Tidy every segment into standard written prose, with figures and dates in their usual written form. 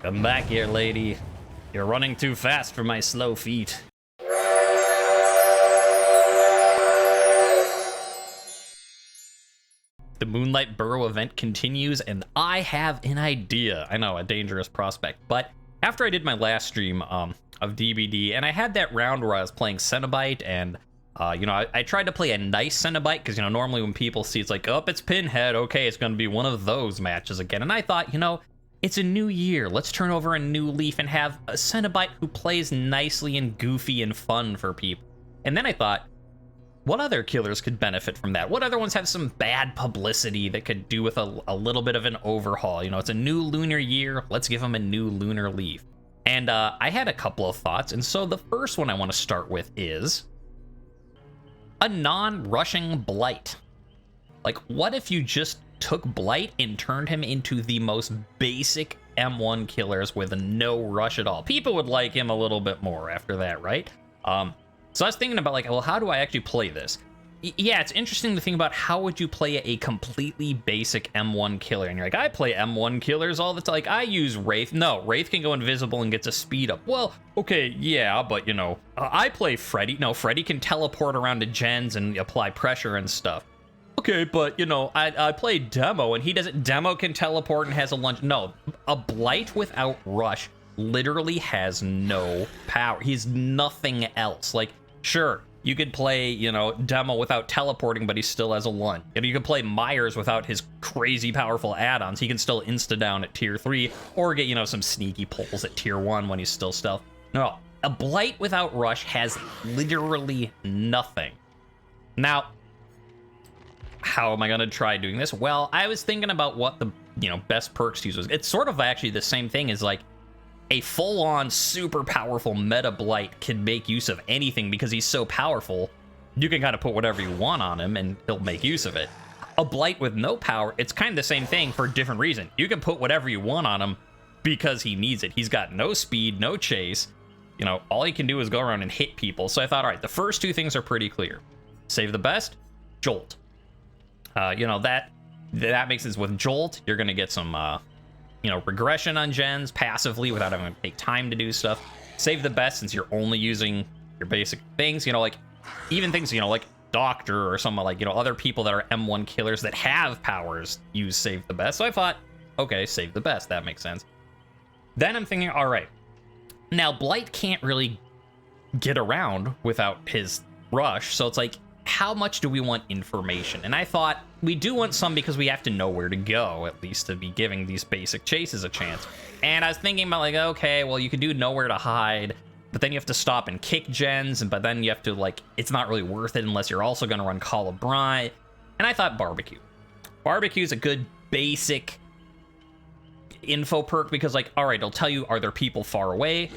Come back here, lady. You're running too fast for my slow feet. The Moonlight Burrow event continues, and I have an idea. I know, a dangerous prospect. But after I did my last stream of DBD, and I had that round where I was playing Cenobite, and I tried to play a nice Cenobite, because, normally when people see it's like, oh, it's Pinhead, okay, it's going to be one of those matches again. And I thought, it's a new year. Let's turn over a new leaf and have a Cenobite who plays nicely and goofy and fun for people. And then I thought, what other killers could benefit from that? What other ones have some bad publicity that could do with a little bit of an overhaul? It's a new lunar year. Let's give them a new lunar leaf. And I had a couple of thoughts. And so the first one I want to start with is a non-rushing Blight. Like, what if you just took Blight and turned him into the most basic M1 killers with no rush at all? People would like him a little bit more after that, right? So I was thinking about, well, how do I actually play this? Yeah, it's interesting to think about how would you play a completely basic M1 killer. And you're like, I play M1 killers all the time. Like, I use Wraith. No, Wraith can go invisible and gets a speed up. Well, okay, yeah, but, I play Freddy. No, Freddy can teleport around to gens and apply pressure and stuff. Okay, but, I play Demo, and he doesn't... Demo can teleport and has a lunge. No, a Blight without rush literally has no power. He's nothing else. Like, sure, you could play, Demo without teleporting, but he still has a lunge. You could play Myers without his crazy powerful add-ons. He can still insta-down at tier 3, or get, some sneaky pulls at tier 1 when he's still stealth. No, a Blight without rush has literally nothing. Now, how am I going to try doing this? Well, I was thinking about what the, best perks to use was. It's sort of actually the same thing as, a full-on super powerful meta Blight can make use of anything because he's so powerful. You can kind of put whatever you want on him and he'll make use of it. A Blight with no power, it's kind of the same thing for a different reason. You can put whatever you want on him because he needs it. He's got no speed, no chase. All he can do is go around and hit people. So I thought, all right, the first two things are pretty clear. Save the best, Jolt. That makes sense. With Jolt, you're going to get some... regression on gens passively without having to take time to do stuff. Save the best since you're only using your basic things, even things, like Doctor or someone like, other people that are M1 killers that have powers use save the best. So I thought, okay, save the best. That makes sense. Then I'm thinking, all right, now Blight can't really get around without his rush. So it's like, how much do we want information? And I thought we do want some because we have to know where to go, at least to be giving these basic chases a chance. And I was thinking about okay, well, you could do nowhere to hide, but then you have to stop and kick gens, but then you have to it's not really worth it unless you're also going to run Call of Bry. And I thought barbecue. Barbecue is a good basic info perk because all right, it'll tell you, are there people far away?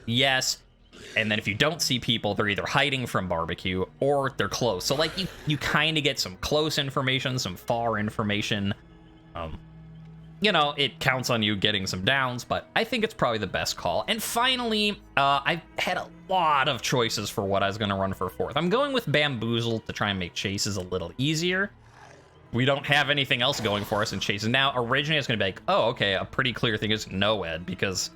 Yes. And then if you don't see people, they're either hiding from barbecue or they're close. So you kind of get some close information, some far information. It counts on you getting some downs, but I think it's probably the best call. And finally, I had a lot of choices for what I was going to run for fourth. I'm going with Bamboozle to try and make chases a little easier. We don't have anything else going for us in chases. Now, originally I was going to be oh, okay, a pretty clear thing is Noed because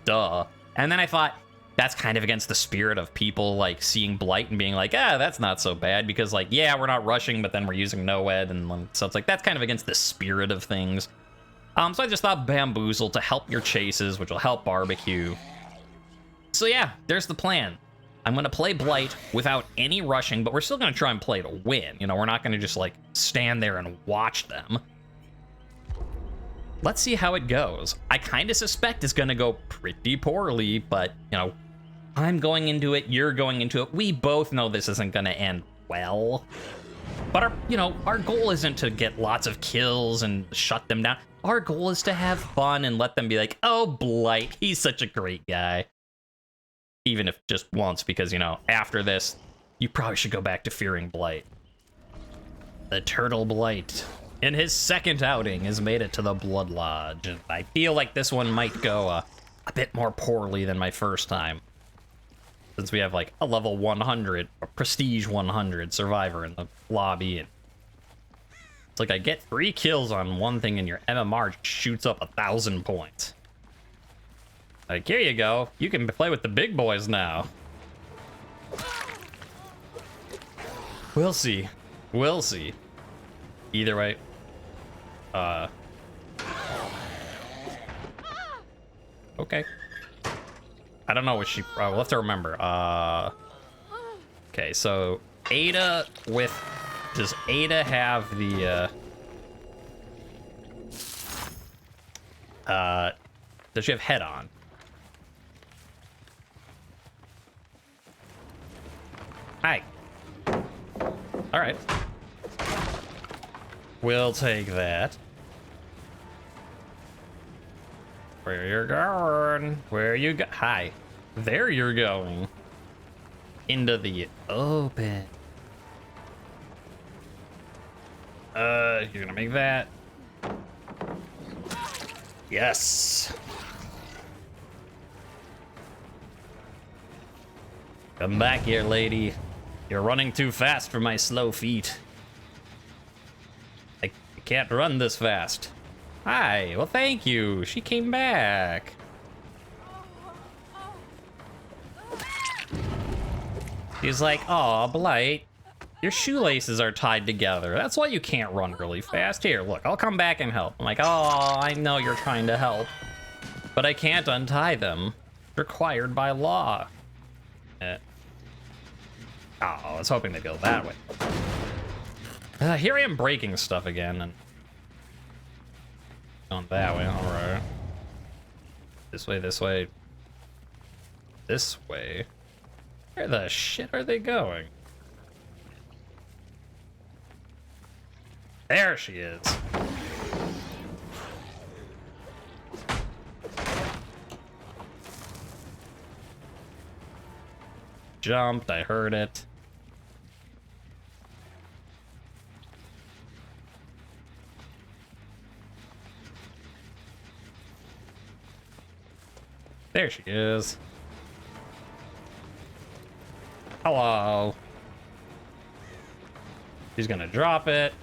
duh. And then I thought, that's kind of against the spirit of people seeing Blight and being that's not so bad because yeah, we're not rushing, but then we're using Noed, and so it's that's kind of against the spirit of things. So I just thought Bamboozle to help your chases, which will help barbecue. So yeah, there's the plan. I'm gonna play Blight without any rushing, but we're still gonna try and play to win. We're not gonna just stand there and watch them. Let's see how it goes. I kind of suspect it's gonna go pretty poorly, but I'm going into it, you're going into it. We both know this isn't going to end well. But our goal isn't to get lots of kills and shut them down. Our goal is to have fun and let them be oh, Blight, he's such a great guy. Even if just once, because, after this, you probably should go back to fearing Blight. The Turtle Blight, in his second outing, has made it to the Blood Lodge. And I feel like this one might go a bit more poorly than my first time. Since we have a level 100, a prestige 100 survivor in the lobby, and it's I get 3 kills on one thing and your MMR shoots up 1,000 points. Like, here you go. You can play with the big boys now. We'll see. We'll see. Either way. Okay. I don't know what she... we'll have to remember. Okay, so Ada with... Does Ada have the... does she have head on? Hi. All right. We'll take that. Where you're going? Where you go? Hi. There you're going. Into the open. You're gonna make that. Yes. Come back here, lady. You're running too fast for my slow feet. I can't run this fast. Hi, well thank you. She came back. He's like, aw, Blight, your shoelaces are tied together. That's why you can't run really fast. Here, look, I'll come back and help. I'm like, oh, I know you're trying to help, but I can't untie them. Required by law. Oh, I was hoping to go that way. Here I am breaking stuff again, and going that way. All right. This way, this way, this way. Where the shit are they going? There she is. Jumped, I heard it. There she is. Hello. She's gonna drop it.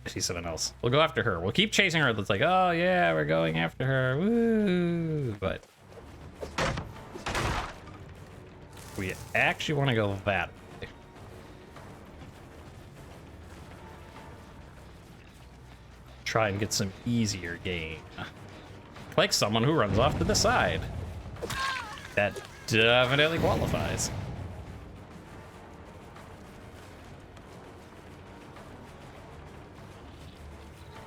She's something else. We'll go after her. We'll keep chasing her. It's like, oh yeah, we're going after her. Woo! But we actually want to go that way. Try and get some easier gain. Like someone who runs off to the side. That definitely qualifies.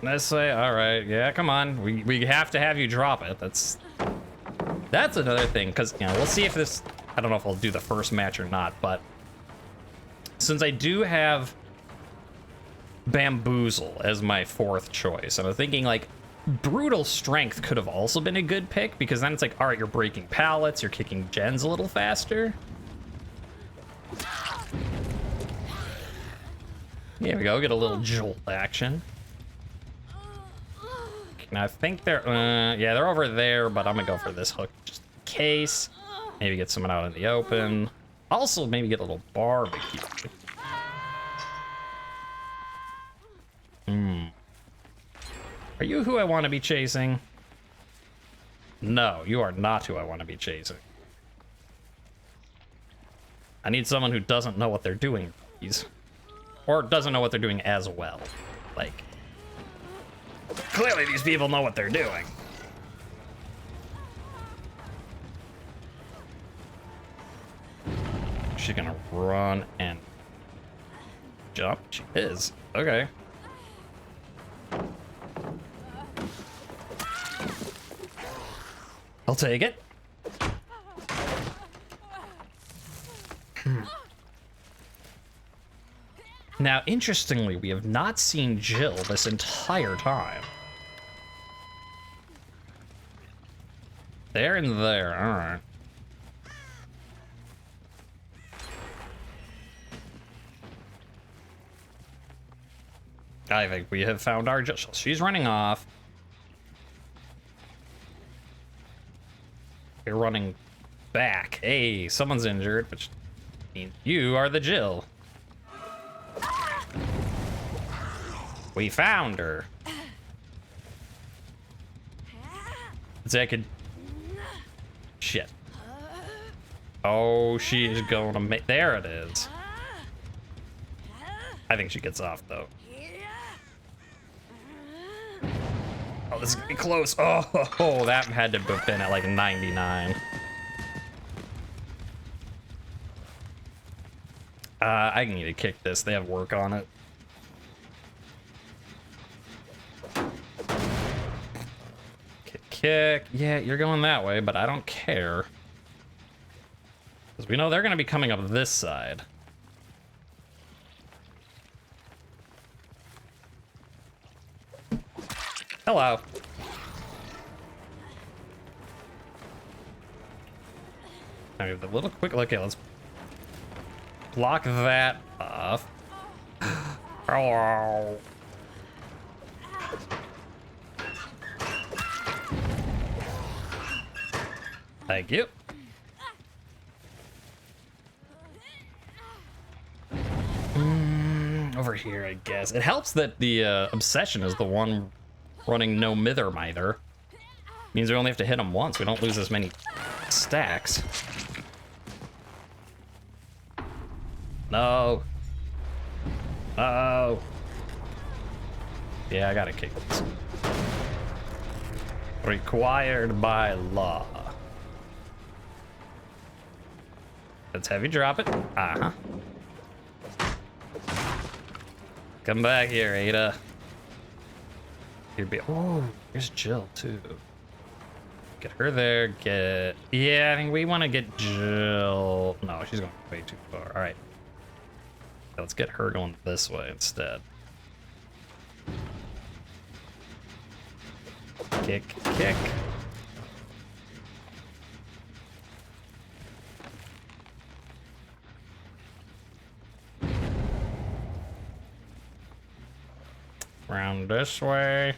This way, all right, yeah, come on. We have to have you drop it. That's another thing, because you know, we'll see if this. I don't know if I'll do the first match or not, but since I do have Bamboozle as my fourth choice, and I'm thinking like Brutal Strength could have also been a good pick, because then it's like, all right, you're breaking pallets, you're kicking gens a little faster. Here we go, get a little jolt action. Now I think they're, yeah, they're over there, but I'm gonna go for this hook just in case. Maybe get someone out in the open. Also, maybe get a little barbecue. Are you who I want to be chasing? No, you are not who I want to be chasing. I need someone who doesn't know what they're doing, please. Or doesn't know what they're doing as well. Like, clearly these people know what they're doing. She's gonna run and jump. She is. Okay. I'll take it. Now, interestingly, we have not seen Jill this entire time. There and there, all right. I think we have found our Jill. She's running off. We're running back. Hey, someone's injured, which means you are the Jill. We found her. I could... Shit. Oh, she is going to make... There it is. I think she gets off, though. Oh, this is gonna be close. Oh, that had to have been at like 99. I need to kick this. They have work on it. Kick. Yeah, you're going that way, but I don't care. Because we know they're going to be coming up this side. Hello. Now we have a little quick look at. Let's block that off. Hello. Thank you. Over here, I guess. It helps that the obsession is the one running no mither mither. Means we only have to hit them once. We don't lose as many stacks. No. Oh. Yeah, I gotta kick this. Required by law. Let's have you drop it. Uh-huh. Come back here, Ada. Oh, here's Jill, too. Get her there, get... Yeah, I think we want to get Jill... No, she's going way too far. All right. Let's get her going this way instead. Kick, kick. Around this way.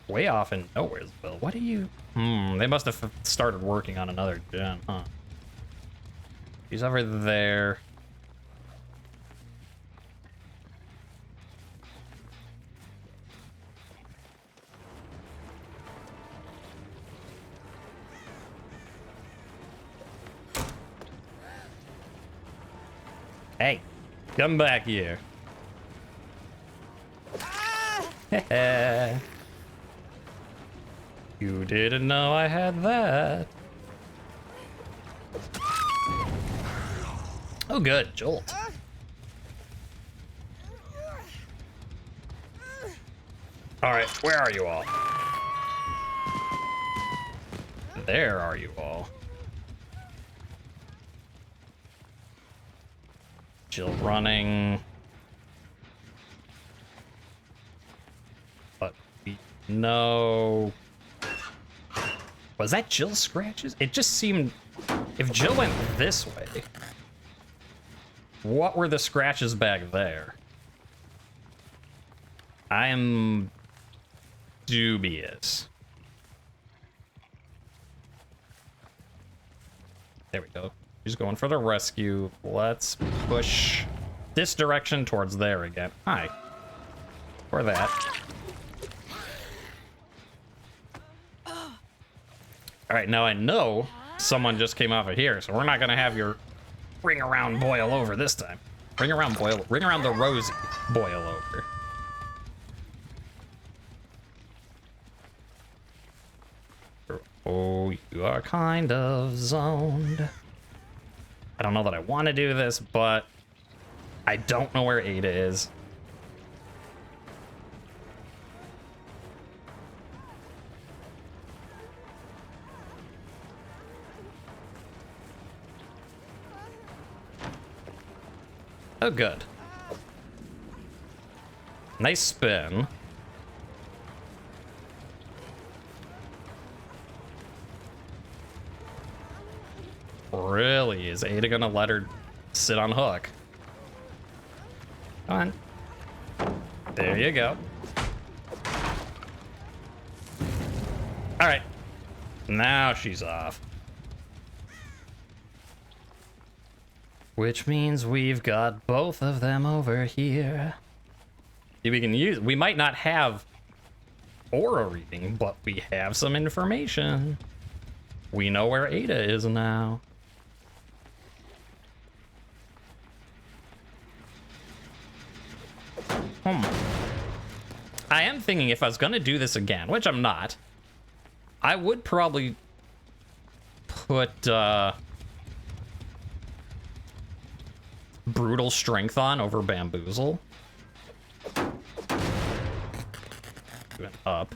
Way off in Nowheresville. What do you... they must have started working on another gen, huh? He's over there. Hey, come back here. You didn't know I had that. Oh, good. Jolt. All right, where are you all? There are you all. Jill running. But no. Was that Jill's scratches? It just seemed... If Jill went this way... What were the scratches back there? I am... dubious. There we go. She's going for the rescue. Let's push this direction towards there again. Hi. Or that. All right, now I know someone just came off of here, so we're not gonna have your ring around boil over this time. Ring around the Rosie boil over. Oh, you are kind of zoned. I don't know that I want to do this, but I don't know where Ada is. Oh, good. Nice spin. Really? Is Ada gonna let her sit on hook? Come on. There you go. All right. Now she's off. Which means we've got both of them over here. We might not have aura reading, but we have some information. We know where Ada is now. I am thinking if I was gonna do this again, which I'm not, I would probably put Brutal Strength on over Bamboozle. Went up.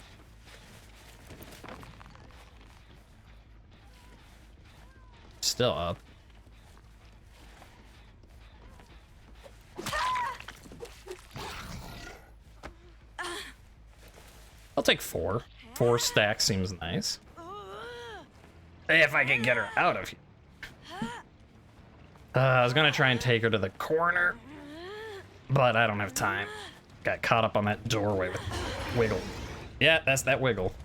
Still up. I'll take 4. 4 stacks seems nice. If I can get her out of here. I was gonna try and take her to the corner, but I don't have time. Got caught up on that doorway with Wiggle. Yeah, that's that Wiggle.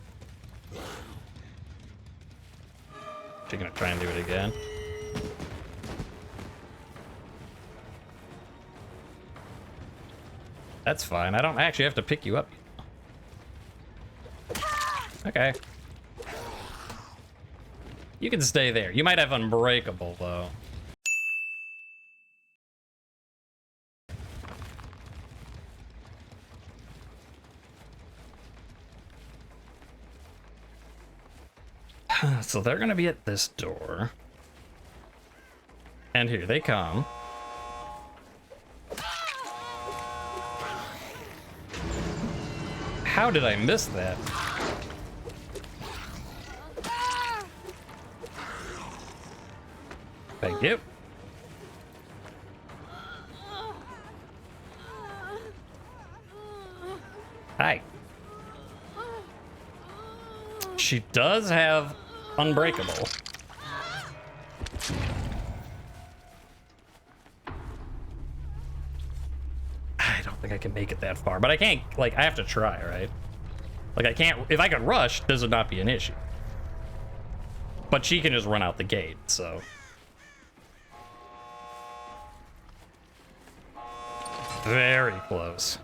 She's gonna try and do it again. That's fine. I don't actually have to pick you up. Okay. You can stay there. You might have Unbreakable, though. So they're gonna be at this door. And here they come. How did I miss that? Thank you. Hi. She does have Unbreakable. I don't think I can make it that far, but I can't, like, I have to try, right? Like, I can't, if I could rush, this would not be an issue. But she can just run out the gate, so. Very close.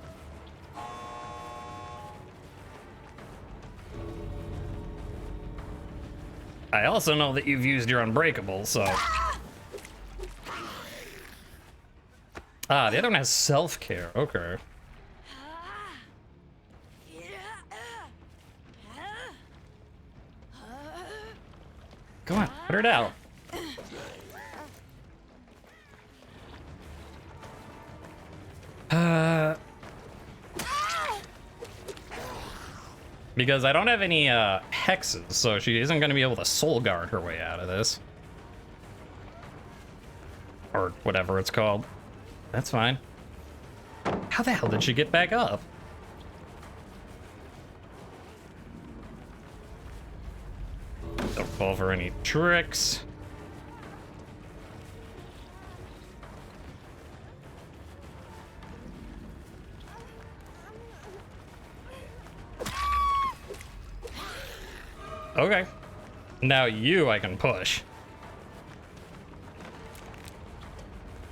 I also know that you've used your Unbreakable, so. Ah, the other one has self-care. Okay. Go on, put her down. Because I don't have any hexes, so she isn't going to be able to soul guard her way out of this. Or whatever it's called. That's fine. How the hell did she get back up? Don't fall for any tricks. Okay. Now you I can push.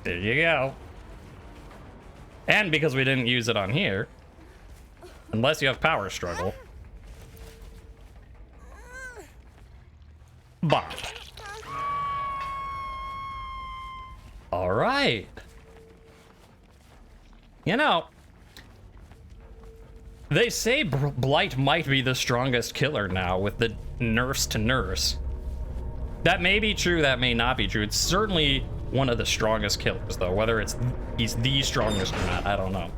There you go. And because we didn't use it on here, unless you have power struggle. Bop. All right. You know, they say Blight might be the strongest killer now with the nurse to nurse. That may be true, that may not be true. It's certainly one of the strongest killers, though. Whether he's the strongest or not, I don't know.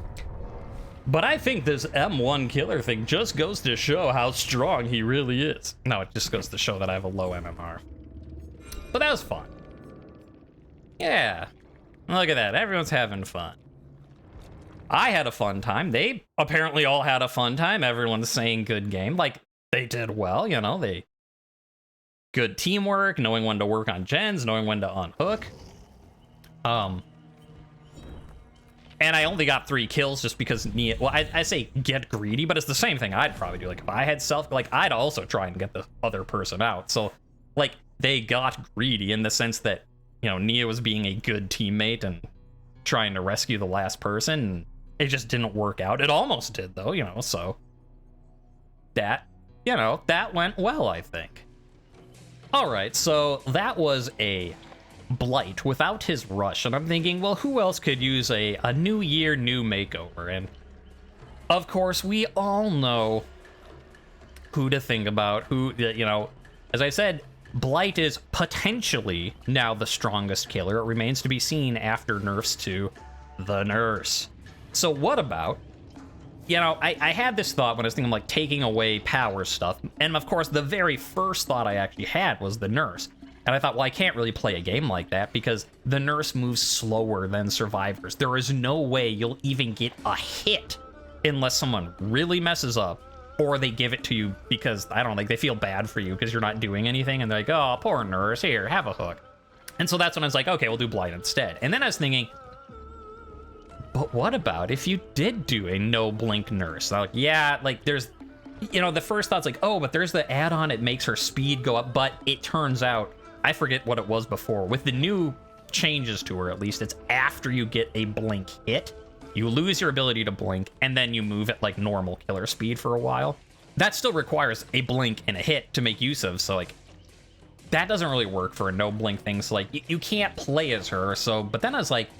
But I think this M1 killer thing just goes to show how strong he really is. No, it just goes to show that I have a low MMR. But that was fun. Yeah. Look at that. Everyone's having fun. I had a fun time. They apparently all had a fun time. Everyone's saying good game. Like, they did well, you know. Good teamwork, knowing when to work on gens, knowing when to unhook. And I only got 3 kills just because well, I say get greedy, but it's the same thing I'd probably do. Like, if I had like, I'd also try and get the other person out. So, like, they got greedy in the sense that, Nia was being a good teammate and trying to rescue the last person. And it just didn't work out. It almost did, though, so that, that went well, I think. All right, so that was a Blight without his rush. And I'm thinking, well, who else could use a new year, new makeover? And of course, we all know who to think about, who, as I said, Blight is potentially now the strongest killer. It remains to be seen after nerfs to the nurse. So what about, I had this thought when I was thinking like taking away power stuff. And of course, the very first thought I actually had was the nurse. And I thought, well, I can't really play a game like that because the nurse moves slower than survivors. There is no way you'll even get a hit unless someone really messes up or they give it to you because, I don't know, like they feel bad for you because you're not doing anything. And they're like, oh, poor nurse, here, have a hook. And so that's when I was like, okay, we'll do Blight instead. And then I was thinking, but what about if you did do a no blink nurse? Like, yeah, like there's, the first thought's like, oh, but there's the add-on, it makes her speed go up. But it turns out, I forget what it was before. With the new changes to her, at least, it's after you get a blink hit, you lose your ability to blink, and then you move at like normal killer speed for a while. That still requires a blink and a hit to make use of, so like, that doesn't really work for a no blink thing. So like, you can't play as her, so, but then I was like,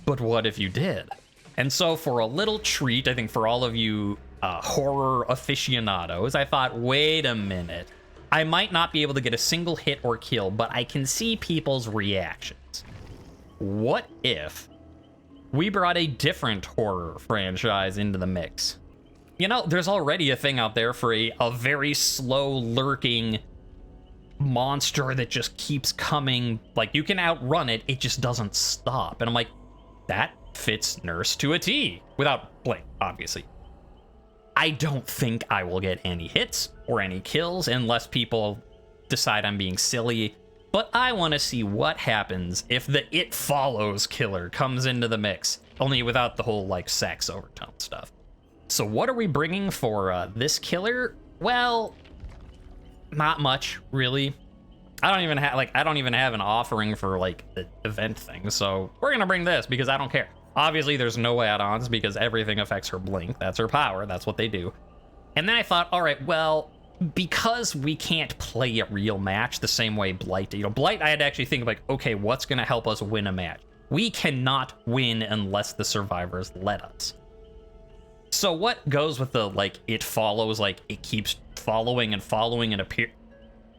but what if you did? And so for a little treat, I think for all of you horror aficionados, I thought, wait a minute. I might not be able to get a single hit or kill, but I can see people's reactions. What if we brought a different horror franchise into the mix? There's already a thing out there for a very slow lurking monster that just keeps coming. Like, you can outrun it, it just doesn't stop. And I'm like, that fits Nurse to a T. Without blink, obviously. I don't think I will get any hits or any kills unless people decide I'm being silly. But I want to see what happens if the It Follows killer comes into the mix. Only without the whole, like, sex overtone stuff. So what are we bringing for this killer? Well, not much, really. I don't even have an offering for, like, the event thing. So we're going to bring this because I don't care. Obviously, there's no add-ons because everything affects her blink. That's her power. That's what they do. And then I thought, all right, well, because we can't play a real match the same way Blight did. Blight, I had to actually think, like, okay, what's going to help us win a match? We cannot win unless the survivors let us. So what goes with the, like, It Follows, like, it keeps following and following and appear...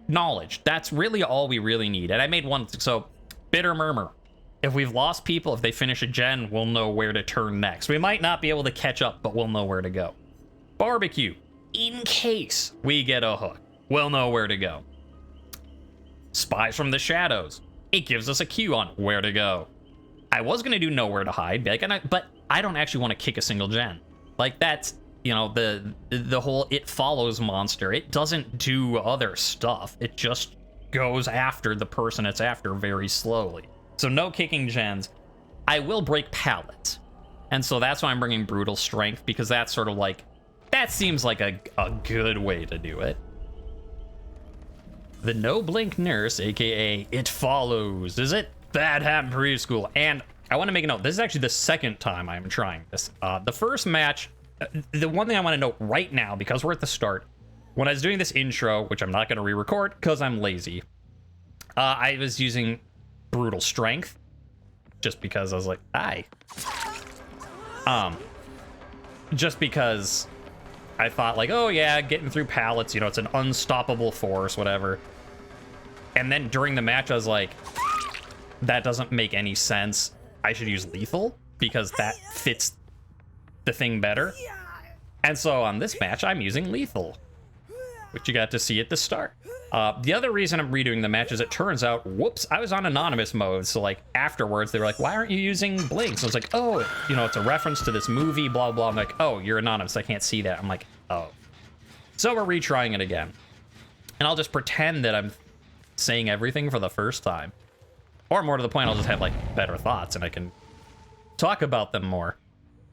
Knowledge. That's really all we really need. And I made one, so, Bitter Murmur. If we've lost people, if they finish a gen, we'll know where to turn next. We might not be able to catch up, but we'll know where to go. Barbecue. In case we get a hook, we'll know where to go. Spies from the Shadows. It gives us a cue on where to go. I was going to do Nowhere to Hide, but I don't actually want to kick a single gen. Like, that's, the whole It Follows monster. It doesn't do other stuff. It just goes after the person it's after very slowly. So no kicking gens. I will break pallets. And so that's why I'm bringing Brutal Strength, because that's sort of like, that seems like a good way to do it. The No Blink Nurse, aka It Follows. Is it? That happened preschool. And I want to make a note. This is actually the second time I'm trying this. The first match, the one thing I want to note right now, because we're at the start, when I was doing this intro, which I'm not going to re-record because I'm lazy, I was using Brutal Strength, just because I was like, just because I thought, like, oh yeah, getting through pallets, it's an unstoppable force, whatever. And then during the match, I was like, that doesn't make any sense. I should use Lethal, because that fits the thing better. And so on this match, I'm using Lethal, which you got to see at the start. The other reason I'm redoing the match is it turns out, whoops, I was on anonymous mode. So like afterwards, they were like, why aren't you using Blink? So I was like, oh, it's a reference to this movie, blah, blah. I'm like, oh, you're anonymous. I can't see that. I'm like, oh. So we're retrying it again. And I'll just pretend that I'm saying everything for the first time. Or more to the point, I'll just have like better thoughts and I can talk about them more.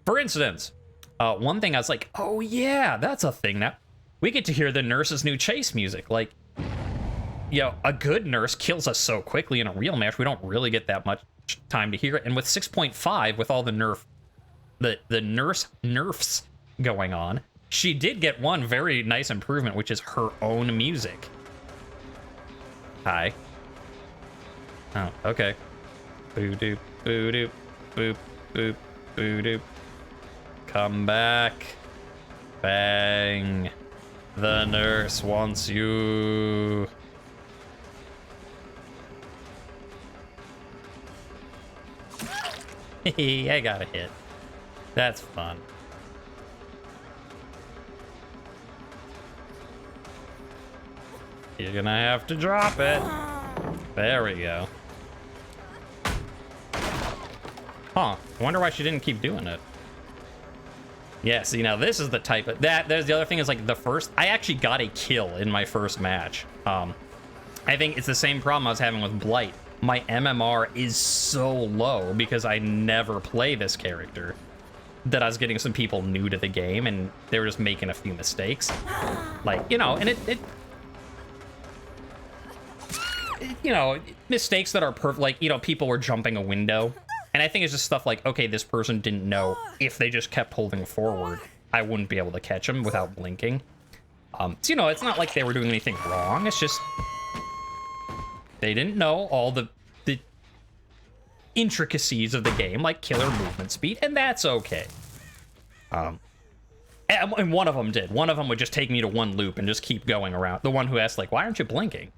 For instance, one thing I was like, oh yeah, that's a thing now. We get to hear the nurse's new chase music. Like, you know, a good nurse kills us so quickly in a real match. We don't really get that much time to hear it. And with 6.5, with all the nerfs going on, she did get one very nice improvement, which is her own music. Hi. Oh, okay. Boo doop, boo doop, boop, boop, boo doop. Come back. Bang. The nurse wants you. I got a hit. That's fun. You're gonna have to drop it. There we go. Huh. I wonder why she didn't keep doing it. Yeah, see, now this is the type of... There's the other thing is, like, I actually got a kill in my first match. I think it's the same problem I was having with Blight. My MMR is so low because I never play this character that I was getting some people new to the game, and they were just making a few mistakes. Like, you know, and it you know, mistakes that are perfect. Like, you know, people were jumping a window. And I think it's just stuff like, okay, this person didn't know if they just kept holding forward, I wouldn't be able to catch them without blinking. So, you know, it's not like they were doing anything wrong. It's just they didn't know all the intricacies of the game, like killer movement speed, and that's okay. And one of them did. One of them would just take me to one loop and just keep going around. The one who asked, like, why aren't you blinking?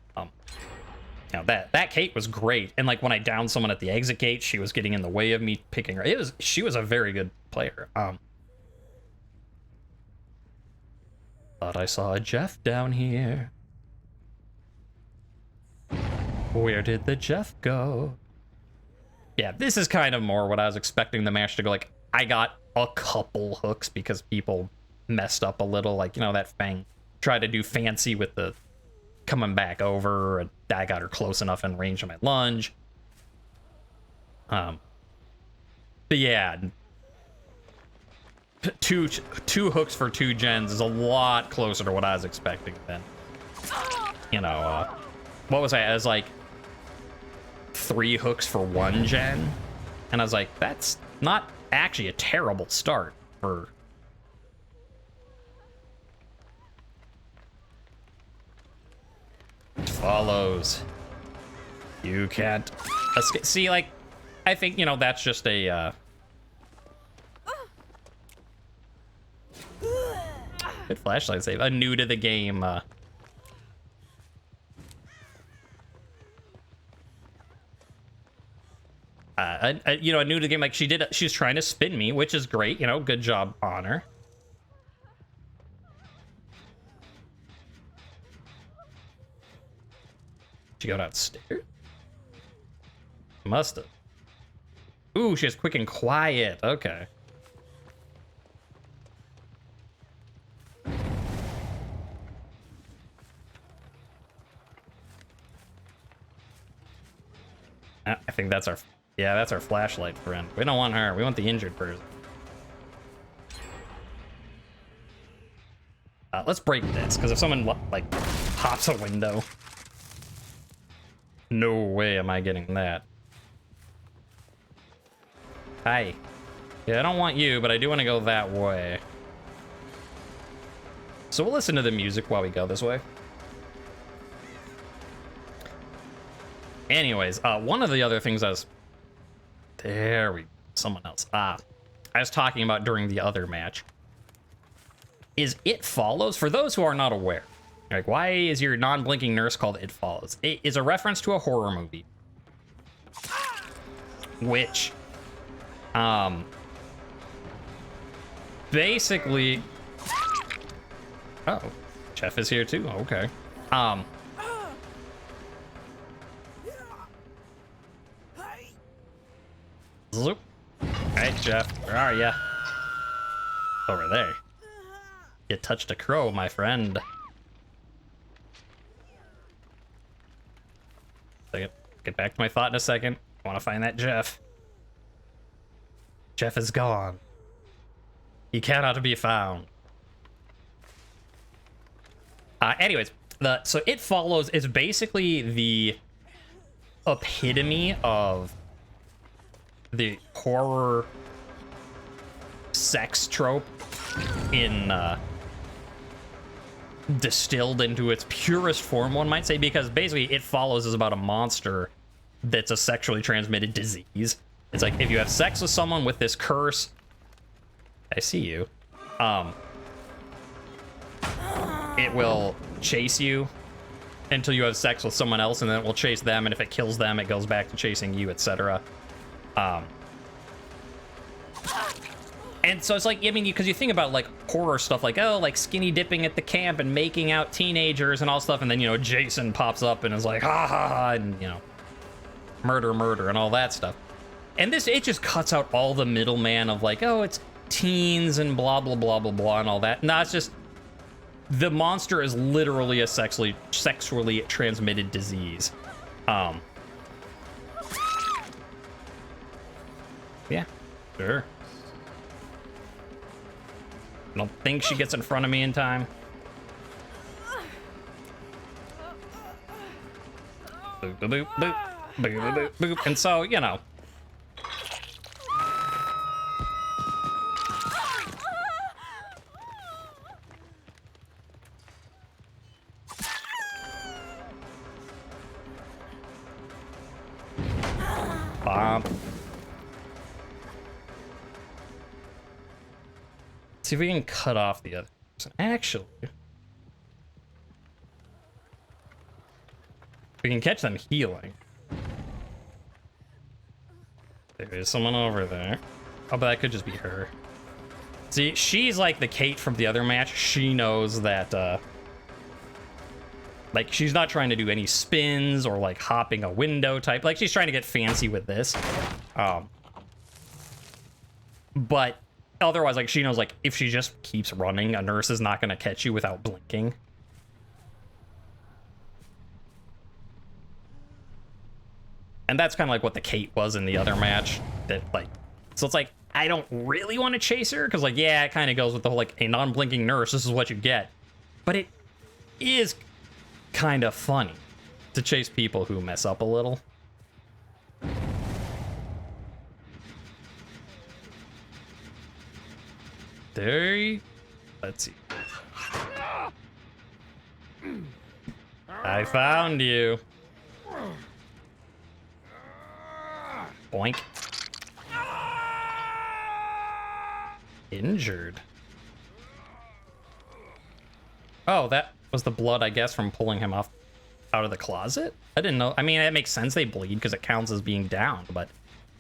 Now that Kate was great, and like when I downed someone at the exit gate, she was getting in the way of me picking her. She was a very good player. Thought I saw a Jeff down here. Where did the Jeff go? Yeah, this is kind of more what I was expecting the match to go. Like, I got a couple hooks because people messed up a little. Like, you know, that Fang tried to do fancy with the coming back over, and I got her close enough in range of my lunge. But yeah, two hooks for 2 gens is a lot closer to what I was expecting than, you know, what was I was like 3 hooks for 1 gen, and I was like, that's not actually a terrible start for... Follows. You can't escape. See, like, I think, you know, that's just a good flashlight save. A new to the game you know, a new to the game, like she's trying to spin me, which is great, you know, good job on her. She go downstairs? Must have. Ooh, she's quick and quiet. Okay. I think that's our... Yeah, that's our flashlight friend. We don't want her. We want the injured person. Let's break this, because if someone, like, pops a window... No way am I getting that. Hi. Yeah, I don't want you, but I do want to go that way. So we'll listen to the music while we go this way. Anyways, one of the other things I was... There we... Someone else. I was talking about during the other match is It Follows. For those who are not aware, like, why is your non-blinking nurse called It Follows? It is a reference to a horror movie, which, basically, oh, Jeff is here too. Okay, zoop. Hey, Jeff, where are ya? Over there. You touched a crow, my friend. Get back to my thought in a second. I want to find that Jeff. Jeff is gone. He cannot be found. Anyways, So It Follows is basically the epitome of the horror sex trope in distilled into its purest form, one might say, because basically It Follows is about a monster that's a sexually transmitted disease. It's like, if you have sex with someone with this curse, I see you, it will chase you until you have sex with someone else, and then it will chase them, and if it kills them, it goes back to chasing you, etc. And so it's like, I mean, because you think about, like, horror stuff, like, oh, like, skinny dipping at the camp and making out teenagers and all stuff, and then, you know, Jason pops up and is like, ha ha ha, and, you know, murder, and all that stuff. And this, it just cuts out all the middleman of, like, oh, it's teens and blah, blah, blah, blah, blah, and all that. No, it's just, the monster is literally a sexually transmitted disease. Yeah, sure. I don't think she gets in front of me in time. Boop, boop, boop, boop, boop, boop, boop. And so, you know. Bomb. See if we can cut off the other person. Actually, we can catch them healing. There's someone over there. Oh, but that could just be her. See, she's like the Kate from the other match. She knows that, like, she's not trying to do any spins or, like, hopping a window type. Like, she's trying to get fancy with this. But otherwise, like, she knows, like, if she just keeps running, a nurse is not going to catch you without blinking. And that's kind of like what the Kate was in the other match. That, like, so it's like, I don't really want to chase her, because, like, yeah, it kind of goes with the whole, like, a non-blinking nurse, this is what you get. But it is kind of funny to chase people who mess up a little. Let's see. I found you. Boink. Injured. Oh, that was the blood, I guess, from pulling him off out of the closet? I didn't know. I mean, it makes sense they bleed because it counts as being down, but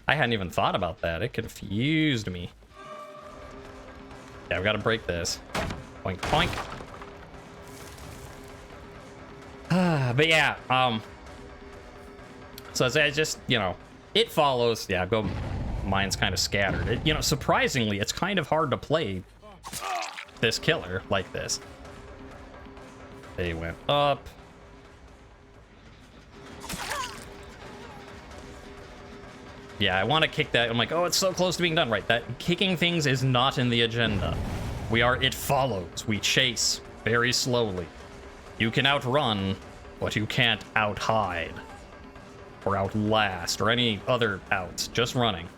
I hadn't even thought about that. It confused me. Yeah, we gotta break this. Boink, boink. But yeah, so I just, you know, It Follows. Yeah, mine's kind of scattered. It, you know, surprisingly, it's kind of hard to play this killer like this. They went up. Yeah, I want to kick that. I'm like, oh, it's so close to being done. Right, that kicking things is not in the agenda. We are It Follows. We chase very slowly. You can outrun, but you can't outhide. Or outlast, or any other outs. Just running.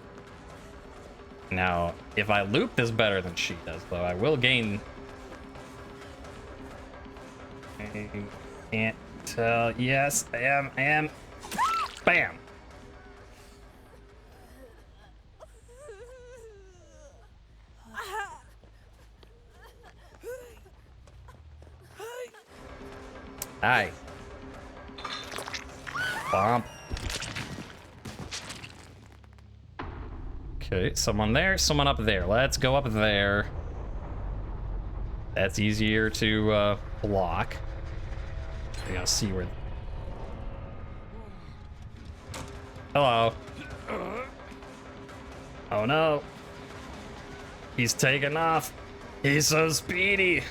Now, if I loop this better than she does, though, I will gain... I can't tell. Yes, I am. Bam! Hi. Bump. Okay, someone there, someone up there. Let's go up there. That's easier to block. I gotta see where... Hello. Oh no. He's taking off. He's so speedy.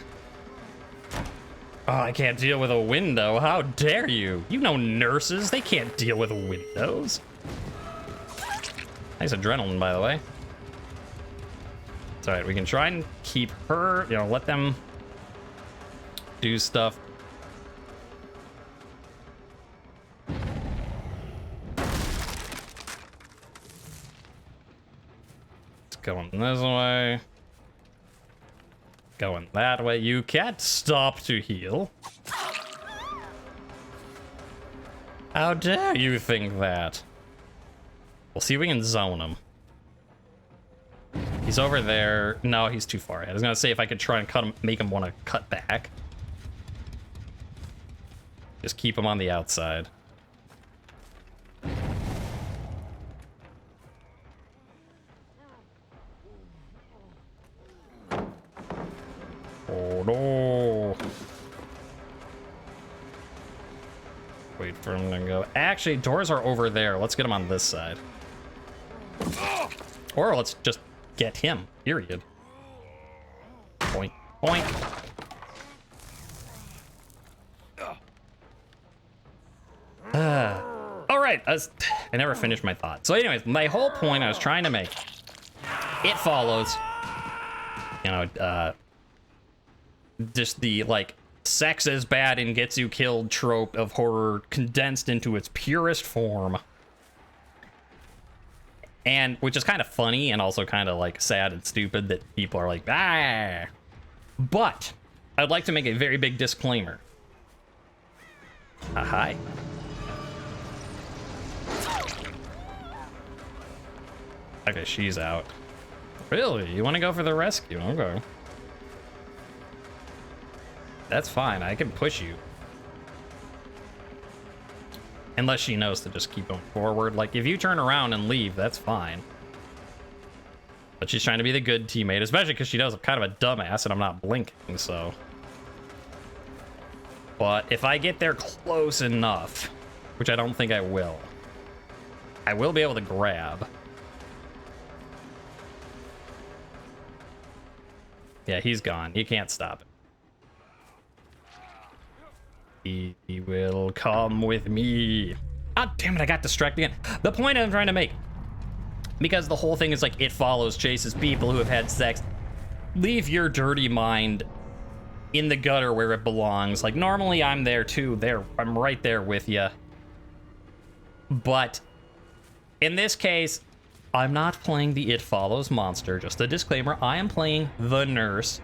Oh, I can't deal with a window. How dare you? You know nurses, they can't deal with windows. Nice adrenaline, by the way. It's alright, we can try and keep her, you know, let them do stuff. Going this way. Going that way. You can't stop to heal. How dare you think that? We'll see if we can zone him. He's over there. No, he's too far ahead. I was gonna say if I could try and cut him, make him want to cut back. Just keep him on the outside. Oh no. Wait for him to go. Actually, doors are over there. Let's get him on this side. Or let's just get him, period. Point, point. All right, I never finished my thought. So anyways, my whole point I was trying to make, it follows, you know, just the, like, sex is bad and gets you killed trope of horror condensed into its purest form. And which is kind of funny and also kind of like sad and stupid that people are like, ah. But I'd like to make a very big disclaimer. Hi. Okay, she's out. Really? You want to go for the rescue? Okay. That's fine. I can push you. Unless she knows to just keep going forward. Like, if you turn around and leave, that's fine. But she's trying to be the good teammate, especially because she knows I'm kind of a dumbass and I'm not blinking, so. But if I get there close enough, which I don't think I will be able to grab. Yeah, he's gone. You can't stop it. He will come with me. Ah, damn it, I got distracted again. The point I'm trying to make, because the whole thing is like, it follows, chases people who have had sex. Leave your dirty mind in the gutter where it belongs. Like, normally I'm there too. I'm right there with you. But in this case, I'm not playing the It Follows monster. Just a disclaimer, I am playing the nurse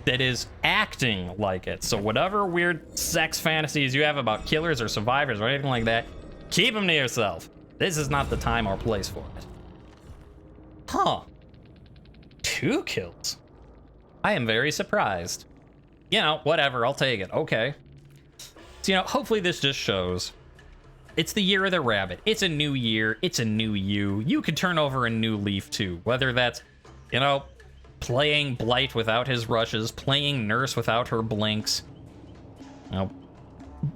that is acting like it. So whatever weird sex fantasies you have about killers or survivors or anything like that, keep them to yourself. This is not the time or place for it. Huh. 2 kills. I am very surprised. You know, whatever, I'll take it. Okay. So, you know, hopefully this just shows it's the year of the rabbit. It's a new year. It's a new you. You can turn over a new leaf too. Whether that's, you know, playing Blight without his rushes, playing Nurse without her blinks, you know,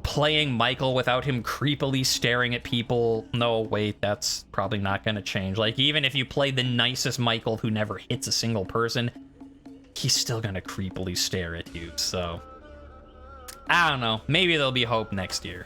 playing Michael without him creepily staring at people. No, wait, that's probably not going to change. Like, even if you play the nicest Michael who never hits a single person, he's still going to creepily stare at you. So, I don't know. Maybe there'll be hope next year.